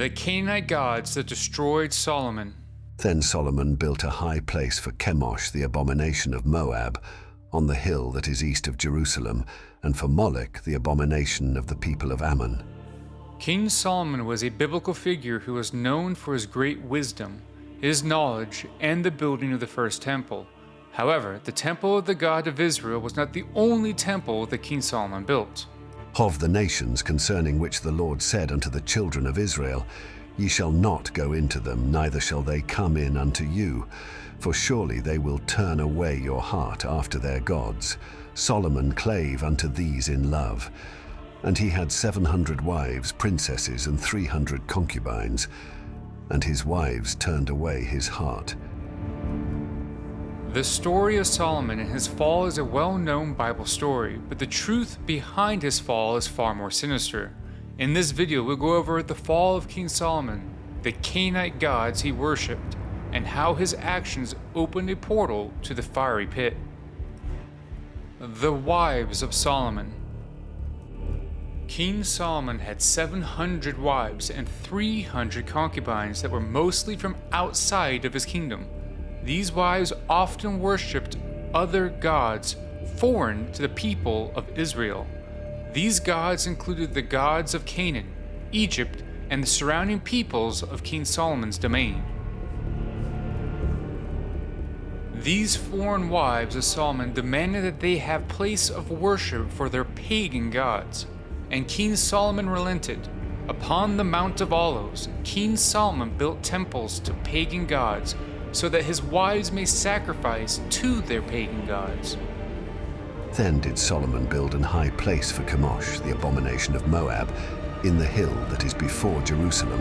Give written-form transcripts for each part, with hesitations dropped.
The Canaanite gods that destroyed Solomon. Then Solomon built a high place for Chemosh, the abomination of Moab, on the hill that is east of Jerusalem, and for Molek, the abomination of the people of Ammon. King Solomon was a biblical figure who was known for his great wisdom, his knowledge, and the building of the first temple. However, the temple of the God of Israel was not the only temple that King Solomon built. Of the nations concerning which the Lord said unto the children of Israel, Ye shall not go into them, neither shall they come in unto you, for surely they will turn away your heart after their gods. Solomon clave unto these in love. And he had 700 wives, princesses, and 300 concubines, and his wives turned away his heart. The story of Solomon and his fall is a well-known Bible story, but the truth behind his fall is far more sinister. In this video, we'll go over the fall of King Solomon, the Canaanite gods he worshipped, and how his actions opened a portal to the fiery pit. The wives of Solomon. King Solomon had 700 wives and 300 concubines that were mostly from outside of his kingdom. These wives often worshipped other gods foreign to the people of Israel. These gods included the gods of Canaan, Egypt, and the surrounding peoples of King Solomon's domain. These foreign wives of Solomon demanded that they have place of worship for their pagan gods, and King Solomon relented. Upon the Mount of Olives, King Solomon built temples to pagan gods so that his wives may sacrifice to their pagan gods. Then did Solomon build an high place for Chemosh, the abomination of Moab, in the hill that is before Jerusalem,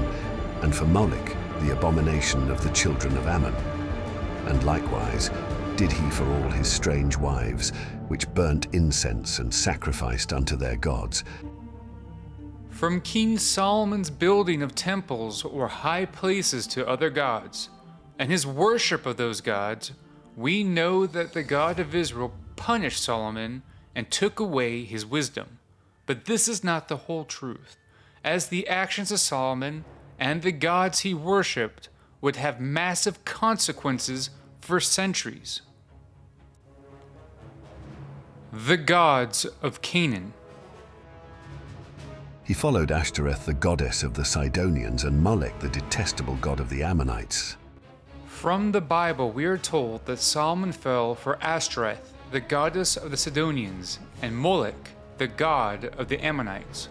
and for Molek, the abomination of the children of Ammon. And likewise did he for all his strange wives, which burnt incense and sacrificed unto their gods. From King Solomon's building of temples or high places to other gods, and his worship of those gods, we know that the God of Israel punished Solomon and took away his wisdom. But this is not the whole truth, as the actions of Solomon and the gods he worshipped would have massive consequences for centuries. The gods of Canaan. He followed Ashtoreth, the goddess of the Sidonians, and Molek, the detestable god of the Ammonites. From the Bible, we are told that Solomon fell for Ashtoreth, the goddess of the Sidonians, and Molek, the god of the Ammonites.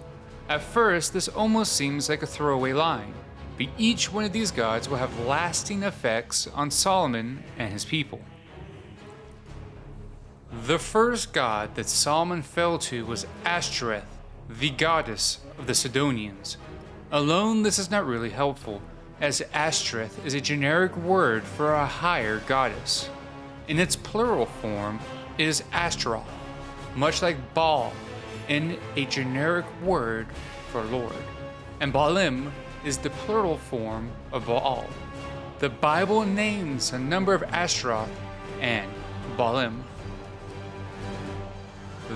At first, this almost seems like a throwaway line, but each one of these gods will have lasting effects on Solomon and his people. The first god that Solomon fell to was Ashtoreth, the goddess of the Sidonians. Alone, this is not really helpful, as Ashtoreth is a generic word for a higher goddess. In its plural form, it is Ashtaroth, much like Baal, in a generic word for Lord. And Baalim is the plural form of Baal. The Bible names a number of Ashtaroth and Baalim.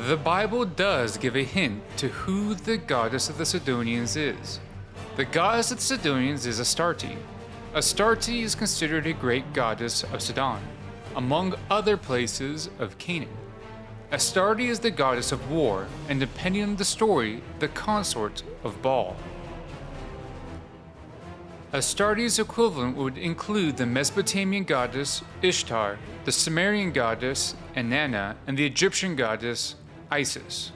The Bible does give a hint to who the goddess of the Sidonians is. The goddess of the Sidonians is Astarte. Astarte is considered a great goddess of Sidon, among other places of Canaan. Astarte is the goddess of war, and depending on the story, the consort of Baal. Astarte's equivalent would include the Mesopotamian goddess Ishtar, the Sumerian goddess Inanna, and the Egyptian goddess Isis.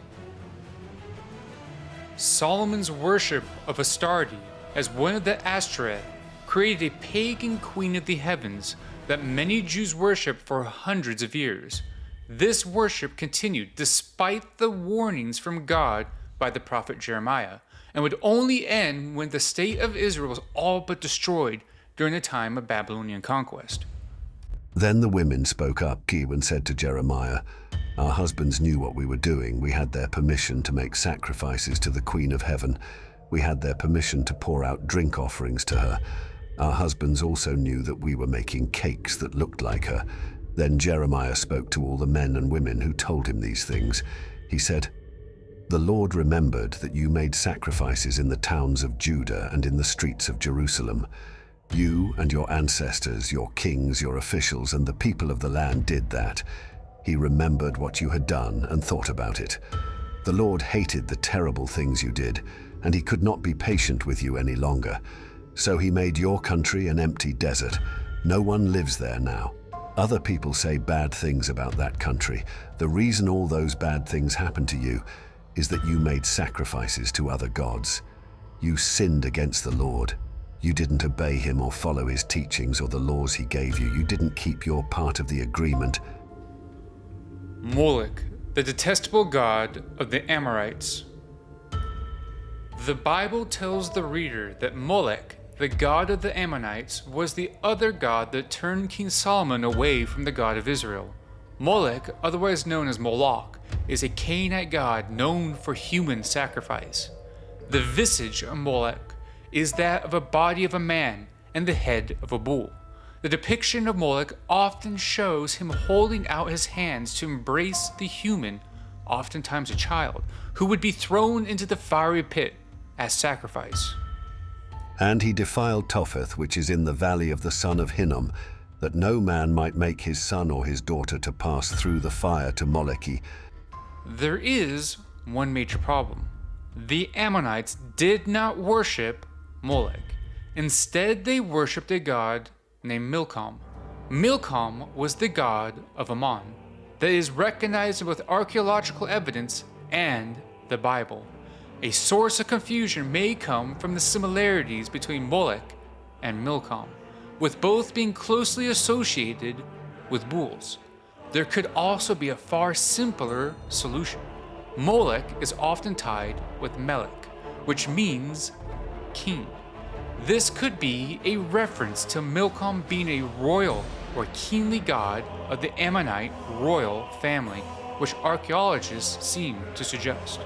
Solomon's worship of Astarte as one of the Ashtoreth created a pagan queen of the heavens that many Jews worshiped for hundreds of years. This worship continued despite the warnings from God by the prophet Jeremiah, and would only end when the state of Israel was all but destroyed during the time of Babylonian conquest. Then the women spoke up, and said to Jeremiah, Our husbands knew what we were doing. We had their permission to make sacrifices to the Queen of Heaven. We had their permission to pour out drink offerings to her. Our husbands also knew that we were making cakes that looked like her. Then Jeremiah spoke to all the men and women who told him these things. He said, The Lord remembered that you made sacrifices in the towns of Judah and in the streets of Jerusalem. You and your ancestors, your kings, your officials, and the people of the land did that. He remembered what you had done and thought about it. The Lord hated the terrible things you did, and he could not be patient with you any longer. So he made your country an empty desert. No one lives there now. Other people say bad things about that country. The reason all those bad things happened to you is that you made sacrifices to other gods. You sinned against the Lord. You didn't obey him or follow his teachings or the laws he gave you. You didn't keep your part of the agreement. Molek, the detestable god of the Amorites. The Bible tells the reader that Molek, the god of the Ammonites, was the other god that turned King Solomon away from the God of Israel. Molek, otherwise known as Moloch, is a Canaanite god known for human sacrifice. The visage of Molek is that of a body of a man and the head of a bull. The depiction of Molek often shows him holding out his hands to embrace the human, oftentimes a child, who would be thrown into the fiery pit as sacrifice. And he defiled Topheth, which is in the valley of the son of Hinnom, that no man might make his son or his daughter to pass through the fire to Moleki. There is one major problem. The Ammonites did not worship Molek. Instead, they worshipped a god named Milcom. Milcom was the god of Ammon that is recognized with archaeological evidence and the Bible. A source of confusion may come from the similarities between Molek and Milcom, with both being closely associated with bulls. There could also be a far simpler solution. Molek is often tied with Melek, which means king. This could be a reference to Milcom being a royal or kingly god of the Ammonite royal family, which archaeologists seem to suggest.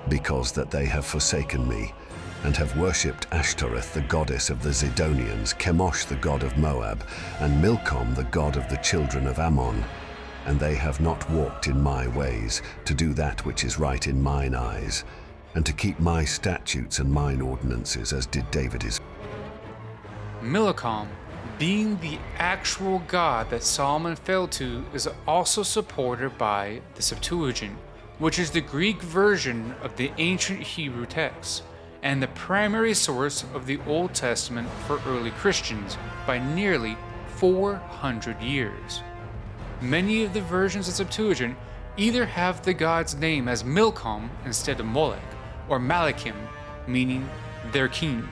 Because that they have forsaken me, and have worshipped Ashtoreth, the goddess of the Sidonians, Chemosh, the god of Moab, and Milcom, the god of the children of Ammon. And they have not walked in my ways, to do that which is right in mine eyes, and to keep my statutes and mine ordinances, as did David his. Milcom, being the actual god that Solomon fell to, is also supported by the Septuagint, which is the Greek version of the ancient Hebrew text, and the primary source of the Old Testament for early Christians by nearly 400 years. Many of the versions of Septuagint either have the god's name as Milcom instead of Molek, or Malakim, meaning their king.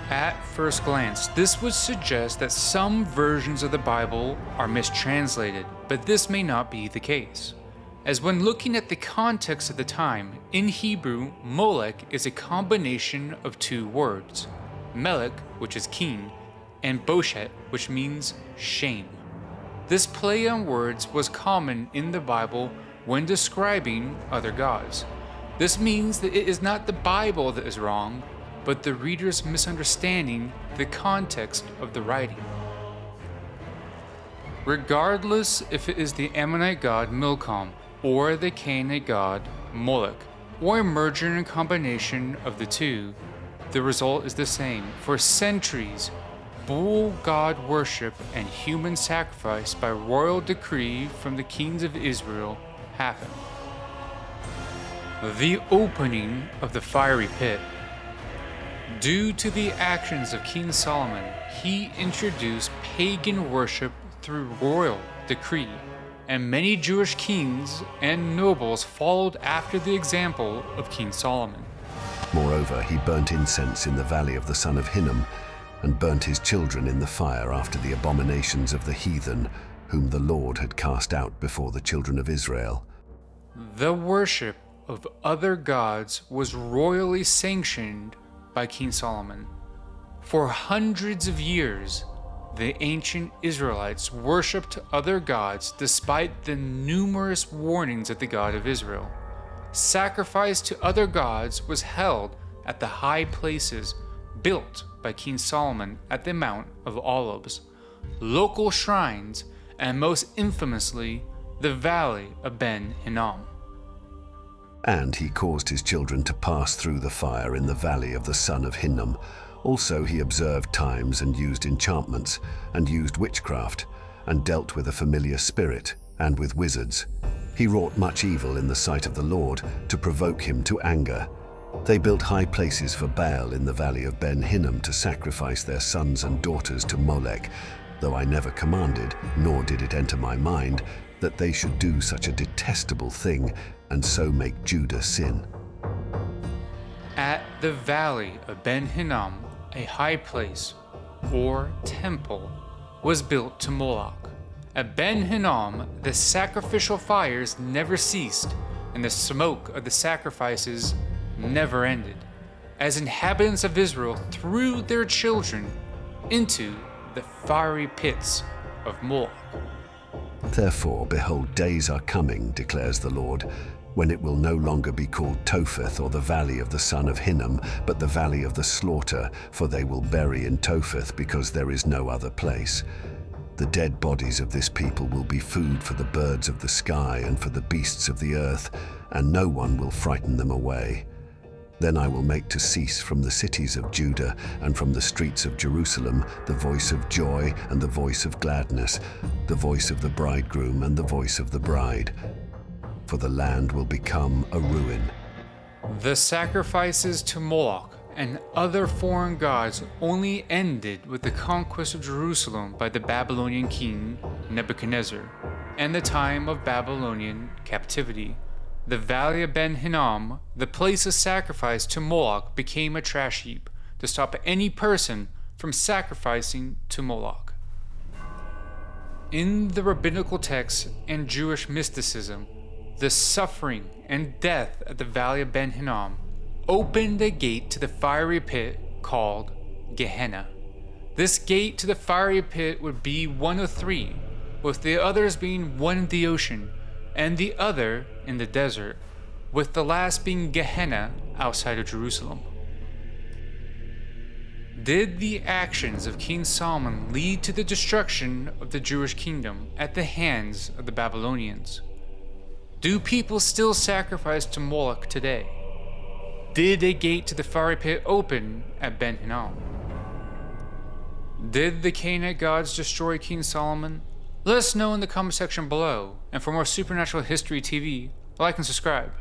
At first glance, this would suggest that some versions of the Bible are mistranslated, but this may not be the case, as when looking at the context of the time, in Hebrew, Molek is a combination of two words, Melek, which is king, and Boshet, which means shame. This play on words was common in the Bible when describing other gods. This means that it is not the Bible that is wrong, but the reader's misunderstanding the context of the writing. Regardless if it is the Ammonite god Milcom, or the Canaanite god Molek, or a merger and combination of the two, the result is the same. For centuries, bull god worship and human sacrifice by royal decree from the kings of Israel happened. The opening of the fiery pit. Due to the actions of King Solomon, he introduced pagan worship through royal decree, and many Jewish kings and nobles followed after the example of King Solomon. Moreover, he burnt incense in the valley of the son of Hinnom, and burnt his children in the fire after the abominations of the heathen, whom the Lord had cast out before the children of Israel. The worship of other gods was royally sanctioned by King Solomon. For hundreds of years, the ancient Israelites worshipped other gods despite the numerous warnings of the God of Israel. Sacrifice to other gods was held at the high places built by King Solomon at the Mount of Olives, local shrines, and most infamously, the Valley of Ben Hinnom. And he caused his children to pass through the fire in the valley of the son of Hinnom. Also he observed times and used enchantments, and used witchcraft, and dealt with a familiar spirit, and with wizards. He wrought much evil in the sight of the Lord, to provoke him to anger. They built high places for Baal in the valley of Ben Hinnom to sacrifice their sons and daughters to Molek, though I never commanded, nor did it enter my mind, that they should do such a detestable thing, and so make Judah sin. At the valley of Ben Hinnom, a high place, or temple, was built to Moloch. At Ben Hinnom, the sacrificial fires never ceased, and the smoke of the sacrifices never ended, as inhabitants of Israel threw their children into the fiery pits of Moloch. Therefore, behold, days are coming, declares the Lord, when it will no longer be called Topheth or the valley of the son of Hinnom, but the valley of the slaughter, for they will bury in Topheth, because there is no other place. The dead bodies of this people will be food for the birds of the sky and for the beasts of the earth, and no one will frighten them away. Then I will make to cease from the cities of Judah and from the streets of Jerusalem the voice of joy and the voice of gladness, the voice of the bridegroom and the voice of the bride. For the land will become a ruin. The sacrifices to Moloch and other foreign gods only ended with the conquest of Jerusalem by the Babylonian king Nebuchadnezzar and the time of Babylonian captivity. The valley of Ben Hinnom, the place of sacrifice to Moloch, became a trash heap to stop any person from sacrificing to Moloch. In the rabbinical texts and Jewish mysticism, the suffering and death at the valley of Ben Hinnom opened a gate to the fiery pit called Gehenna. This gate to the fiery pit would be one of three, with the others being one in the ocean and the other in the desert, with the last being Gehenna outside of Jerusalem. Did the actions of King Solomon lead to the destruction of the Jewish kingdom at the hands of the Babylonians? Do people still sacrifice to Molech today? Did a gate to the fiery pit open at Ben Hinnom? Did the Canaanite gods destroy King Solomon? Let us know in the comment section below, and for more Supernatural History TV, like and subscribe.